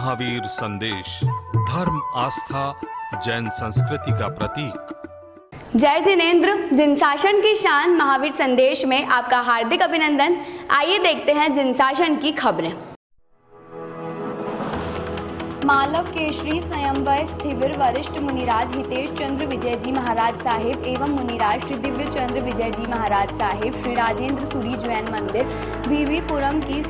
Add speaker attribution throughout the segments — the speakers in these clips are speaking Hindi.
Speaker 1: महावीर संदेश, धर्म, आस्था, जैन संस्कृति का प्रतीक।
Speaker 2: जय जिनेंद्र। जिनशासन की शान महावीर संदेश में आपका हार्दिक अभिनंदन। आइए देखते हैं जिनशासन की खबरें। मालव केशरी स्वयंवर स्थिविर वरिष्ठ मुनिराज हितेश चंद्र विजय जी महाराज साहिब एवं मुनिराज श्री दिव्य चंद्र विजय जी महाराज साहिब श्री राजेंद्र सूरी जैन मंदिर बीवीपुरम की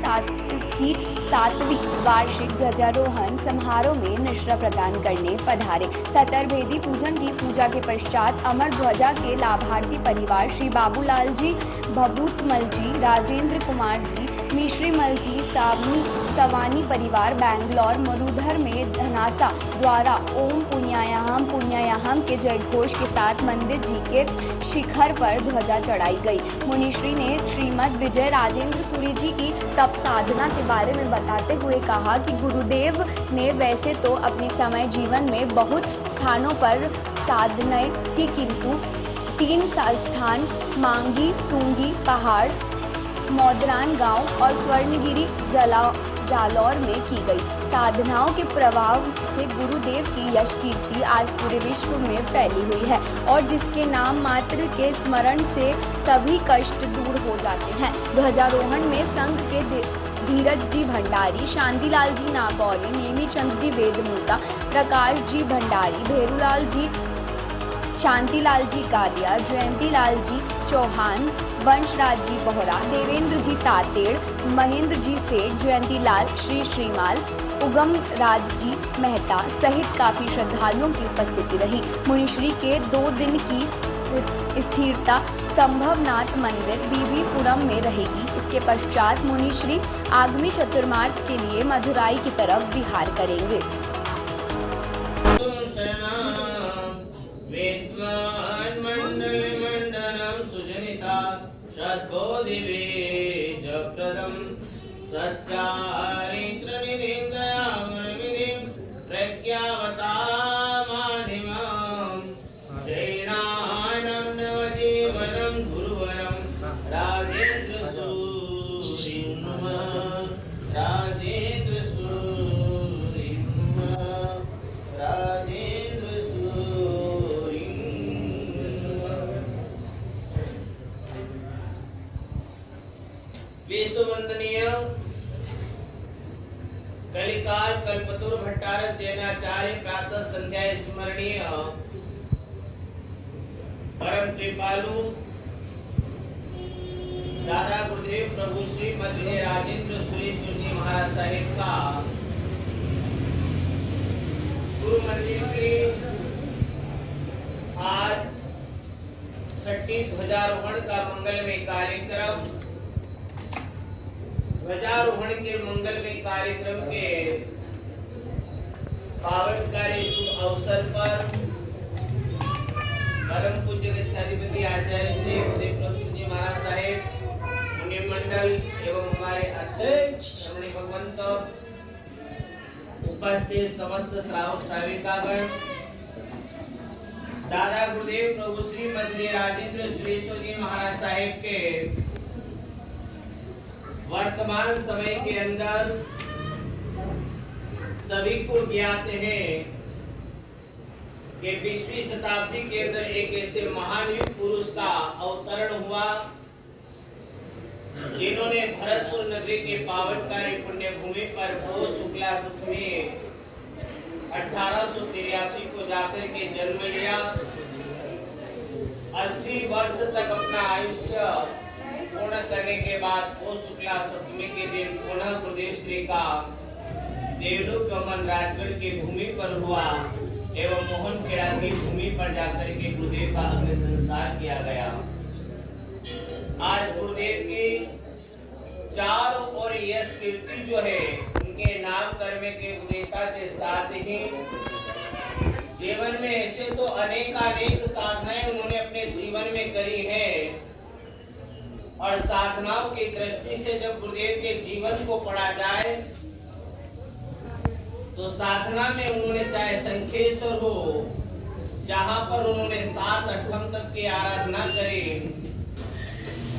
Speaker 2: सातवीं वार्षिक ध्वजारोहण समारोह में निश्रा प्रदान करने पधारे। सतरभेदी पूजन की पूजा के पश्चात अमर ध्वजा के लाभार्थी परिवार श्री बाबूलाल जी, भभूतमल जी, राजेंद्र कुमार जी, मिश्रीमल जी, सवानी परिवार बैंगलोर मरुधर में धनासा द्वारा ओम पुण्यायाहम के जयघोष के साथ मंदिर जी के शिखर पर ध्वजा चढ़ाई गई। मुनिश्री ने श्रीमद विजय राजेंद्र सूरी जी की तप साधना के बारे में बताते हुए कहा कि गुरुदेव ने वैसे तो अपने समय जीवन में बहुत स्थानों पर साधना की, किंतु 3 स्थान मांगी, तुंगी पहाड़, मौदरान गांव और स्वर्णगिरी जालौर में की गई। साधनाओं के प्रभाव से गुरुदेव की यश कीर्ति आज पूरे विश्व में फैली हुई है और जिसके नाम मात्र के स्मरण से सभी कष्ट दूर हो जाते हैं। ध्वजारोहण में संघ के धीरज जी भंडारी, शांतिलाल जी नागौरी, नेमीचंद जी वेदमूता, प्रकाश जी भंडारी, भेरूलाल जी, शांतिलाल जी कालिया, जयंतीलाल जी चौहान, वंशराज जी बोहरा, देवेंद्र जी तातेड़, महेंद्र जी सेठ, जयंतीलाल श्रीमाल, उगम राज जी मेहता सहित काफी श्रद्धालुओं की उपस्थिति रही। मुनिश्री के 2 दिन की स्थिरता संभवनाथ मंदिर बीवीपुरम में रहेगी। इसके पश्चात मुनिश्री आगामी चतुर्मास के लिए मदुराई की तरफ विहार करेंगे।
Speaker 3: विश्ववंदनीय कलिकाल कल्पतरु भट्टारक जैनाचार्य प्रातः संध्या स्मरणीय परम कृपालु दादा गुरुदेव प्रभु श्री मध्य राजेंद्र सूरी जी महाराज साहिब का गुरु मंदिर के आज 6ठी ध्वजारोहण का मंगलमय कार्यक्रम। ध्वजारोहण के मंगलमय कार्यक्रम के पावनकारी शुभ अवसर पर परम पूज्य गच्छाधिपति आचार्य श्री उदय प्रभु जी महाराज साहेब, मुनि मंडल एवं हमारे अध्यक्ष श्रमणी भगवंत, उपस्थित समस्त श्रावक श्राविकागण, दादा गुरुदेव प्रभु श्री मध्य राजेंद्र सूरी जी महाराज साहेब के वर्तमान समय के अंदर सभी को ज्ञात है कि 20वीं शताब्दी के अंदर एक ऐसे महान युग पुरुष का अवतरण हुआ जिन्होंने भरतपुर नगरी के पावनकारी पुण्य भूमि पर पौष शुक्ला सप्तमी 1883 को जाकर के जन्म लिया। 80 वर्ष तक अपना आयुष्य पूर्ण करने के बाद पौष शुक्ला सप्तमी के दिन पुनः गुरुदेव श्री का देवलोक गमन राजगढ़ की भूमि पर हुआ एवं मोहन खेड़ा की भूमि पर जाकर के गुरुदेव का अग्नि संस्कार किया गया। आज गुरुदेव की चारों ओर यश कीर्ति जो है उनके नाम करने के उदेयता के साथ ही जीवन में ऐसे तो अनेक साधनाएं उन्होंने अपने जीवन में करी है और साधनाओं की दृष्टि से जब गुरुदेव के जीवन को पढ़ा जाए तो साधना में उन्होंने चाहे संखेश्वर हो, जहां पर उन्होंने 7 अठम तक की आराधना करी,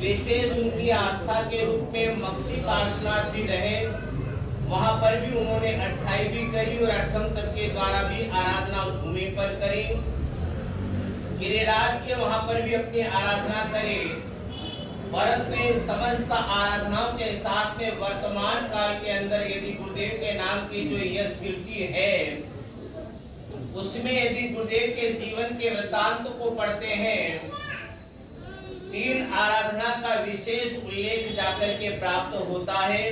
Speaker 3: विशेष उनकी आस्था के रूप में मक्सी पार्श्वनाथ भी रहे, वहां पर भी उन्होंने 28 भी करी और 8वें तत्व के द्वारा भी आराधना उस भूमि पर करी। गिरिराज के वहां पर भी अपनी आराधना करे, परंतु समस्त आराधनाओं के साथ में वर्तमान काल के अंदर यदि गुरुदेव के नाम की जो यश कीर्ति है, उसमें यदि गुरुदेव के जीवन के वृत्तांत को पढ़ते हैं, 3 आराधना का विशेष उल्लेख जाकर के प्राप्त होता है।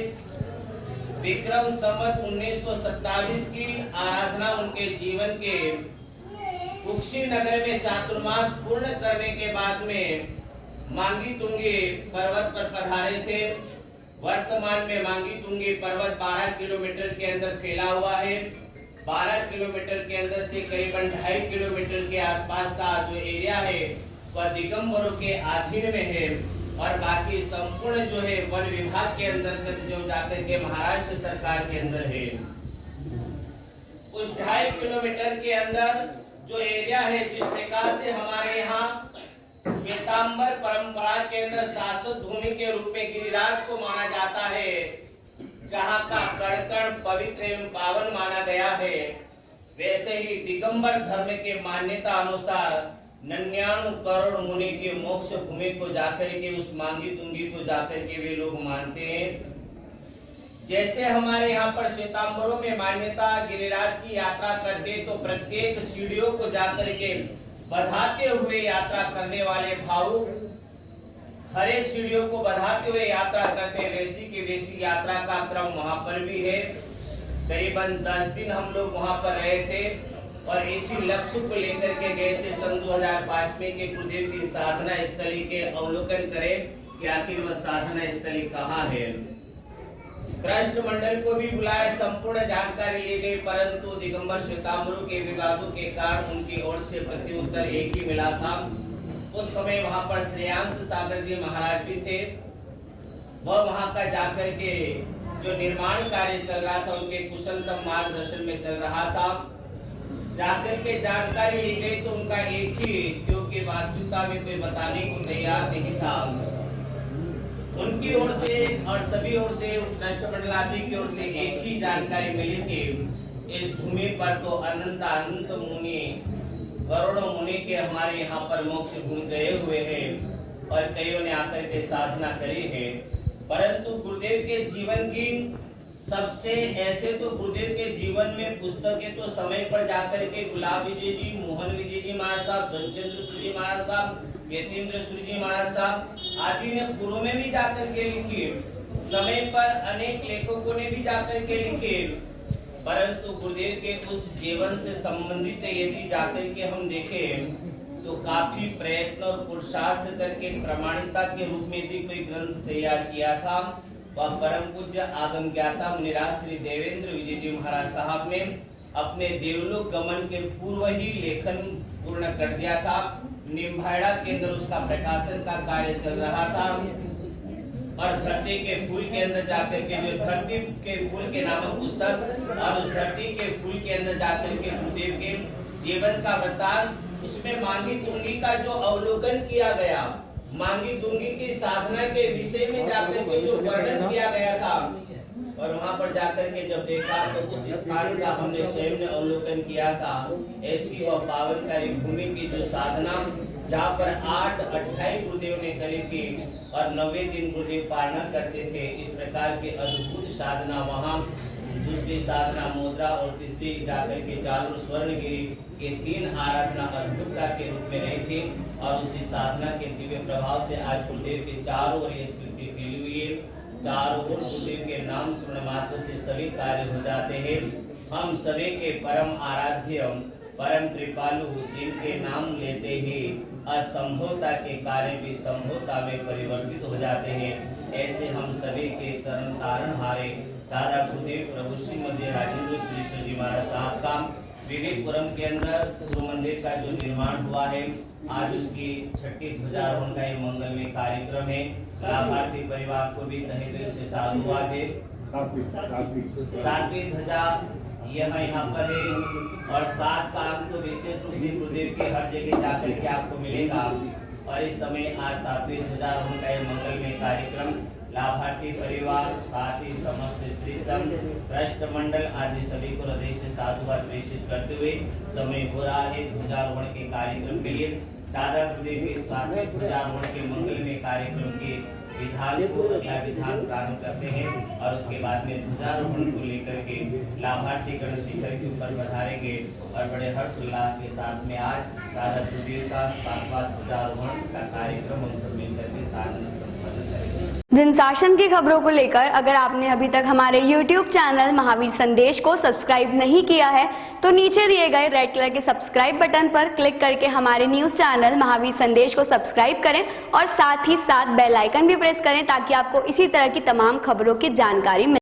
Speaker 3: विक्रम संवत 1927 की आराधना उनके जीवन के कुशीनगर में चातुर्मास पूर्ण करने के बाद में मांगी तुंगी पर्वत पर पधारे थे। वर्तमान में मांगी तुंगी पर्वत 12 किलोमीटर के अंदर फैला हुआ है। 12 किलोमीटर के अंदर से करीबन 2.5 किलोमीटर के आसपास का जो एरिया है वह दिगंबरों के अधीन में है और बाकी संपूर्ण जो है वन विभाग के अंतर्गत जो जाकर के महाराष्ट्र सरकार के अंदर है। उस 2.5 किलोमीटर के अंदर जो एरिया है, जिस प्रकार से हमारे यहाँ श्वेतांबर परंपरा के अंदर शाश्वत भूमि के रूप में गिरिराज को माना जाता है, जहाँ का कण-कण पवित्र एवं पावन माना गया है, वैसे ही दिगंबर धर्म के मान्यता अनुसार 99 करोड़ मुनि के मोक्ष भूमि को जाकर के उस मांगी तुंगी को जाकर के वे लोग मानते हैं। जैसे हमारे यहाँ पर श्वेतांबरों में मान्यता गिरिराज की यात्रा करते तो प्रत्येक सीढ़ियों को जाकर के बढ़ाते हुए यात्रा करने वाले भावुक हर एक सीढ़ियों को बढ़ाते हुए यात्रा करते, वैसी की वैसी यात्रा का क्रम वहां पर भी है। करीबन 10 दिन हम लोग वहां पर रहे थे और इसी लक्ष्य को लेकर के गए थे सन 2005 में कि गुरुदेव की साधना स्थली के अवलोकन करें कि आखिर वह साधना स्थली कहाँ है। कृष्ण मंडल को भी बुलाया, संपूर्ण जानकारी ली गई, परंतु दिगंबर श्वेतांबरों के विवादों के कारण उनकी ओर से प्रत्युत्तर एक ही मिला था। उस समय वहां पर श्रेयांश सागर जी महाराज भी थे। वह वहां का जाकर के जो निर्माण कार्य चल रहा था उनके कुशलतम मार्गदर्शन में चल रहा था। जाकर के जानकारी ली गई तो उनका एक ही, क्योंकि वास्तविकता में कोई बताने को तैयार नहीं था, उनकी ओर से और सभी ओर से राष्ट्रमंडल आदि की ओर से एक ही जानकारी मिली थी, इस भूमि पर तो अनंत मुनि करोड़ों मुनि के हमारे यहाँ पर मोक्ष भूमि गए हुए हैं और कईयों ने आकर के साधना करी है। परंतु गुरुदेव के जीवन की सबसे ऐसे तो गुरुदेव के जीवन में पुस्तकें तो समय पर जाकर के गुलाब विजय जी, मोहन विजय जी महाराज साहब, धनचंद्र सूरी महाराज साहब, यतीन्द्र सूरी जी महाराज साहब आदि ने पूर्व में भी जाकर के लिखी, समय पर अनेक लेखकों ने भी जाकर के लिखे, परंतु गुरुदेव के उस जीवन से संबंधित यदि जाकर के हम देखें तो काफी प्रयत्न और पुरुषार्थ करके प्रमाणिकता के रूप में भी कोई ग्रंथ तैयार किया था। वह परम पूज्य आगम ज्ञाता मुनिराज श्री देवेंद्र विजय जी महाराज साहब ने अपने देवलोक गमन के पूर्व ही लेखन पूर्ण कर दिया था। निम्बाड़ा के अंदर उसका प्रकाशन का कार्य चल रहा था और धरती के फूल के अंदर जाकर के जो धरती के फूल के नामक पुस्तक और उस धरती के फूल के अंदर जाकर के गुरुदेव के जीवन का वृत्तांत, उसमें मांगी तुंगी का जो अवलोकन किया गया, मांगी तुंगी की साधना के विषय में जाकर के जो वर्णन किया गया था और वहां पर जाकर के जब देखा तो उस स्थान का हमने स्वयं ने अवलोकन किया था। ऐसी वह पावनकारी भूमि की जो साधना जहाँ पर 8-28 गुरुदेव ने करी थी और 90 दिन गुरुदेव पालना करते थे, इस प्रकार की अद्भुत साधना वहाँ, दूसरी साधना मुद्रा और तीसरी जाकर के चालू स्वर्णगिरी, ये 3 आराधना अद्भुतता के रूप में रही थी और उसी साधना के दिव्य प्रभाव से आज गुरुदेव के चारों ओर ये स्मृति फैली हुई है। चारों ओर गुरुदेव के नाम सुनने मात्र से सभी कार्य हो जाते हैं। हम सभी के परम आराध्य परम कृपालु जिनके नाम लेते ही असंभवता के कार्य भी संभवता में परिवर्तित हो जाते हैं, ऐसे हम सभी के तरन तारण हारे दादा गुरुदेव प्रभु श्री मध्य राजेंद्र श्री जी महाराज साहब का विवेकपुरम के अंदर गुरु मंदिर का जो निर्माण हुआ है, आज उसकी 6ठी ध्वजारोहण का मंगलमय कार्यक्रम है। लाभार्थी परिवार को भी तहे दिल से साधुवाद है। 7वीं ध्वजा यह यहाँ पर है और 7 का अंक तो विशेष रूप से गुरुदेव के हर जगह जाकर के आपको मिलेगा। और इस समय आज 7वीं ध्वजारोहण का मंगलमय कार्यक्रम लाभार्थी परिवार, साथ ही समस्त स्त्री संघ, राष्ट्रमंडल आदि सभी को हृदय से साधुवाद प्रेषित करते हुए समय हो रहा है ध्वजारोहण के कार्यक्रम के लिए। दादा गुरुदेव के साथ में ध्वजारोहण के मंगलमय कार्यक्रम के विधान को अगला विधान प्रारंभ करते हैं और उसके बाद में ध्वजारोहण को लेकर के लाभार्थी गण शिखर के ऊपर पधारेंगे और बड़े हर्ष उल्लास के साथ में आज दादा गुरुदेव का 7वां ध्वजारोहण का कार्यक्रम हम सब मिलकर के साथ में संपन्न करेंगे।
Speaker 2: जनशासन की खबरों को लेकर अगर आपने अभी तक हमारे YouTube चैनल महावीर संदेश को सब्सक्राइब नहीं किया है तो नीचे दिए गए रेड कलर के सब्सक्राइब बटन पर क्लिक करके हमारे न्यूज़ चैनल महावीर संदेश को सब्सक्राइब करें और साथ ही साथ बेल आइकन भी प्रेस करें ताकि आपको इसी तरह की तमाम खबरों की जानकारी मिले।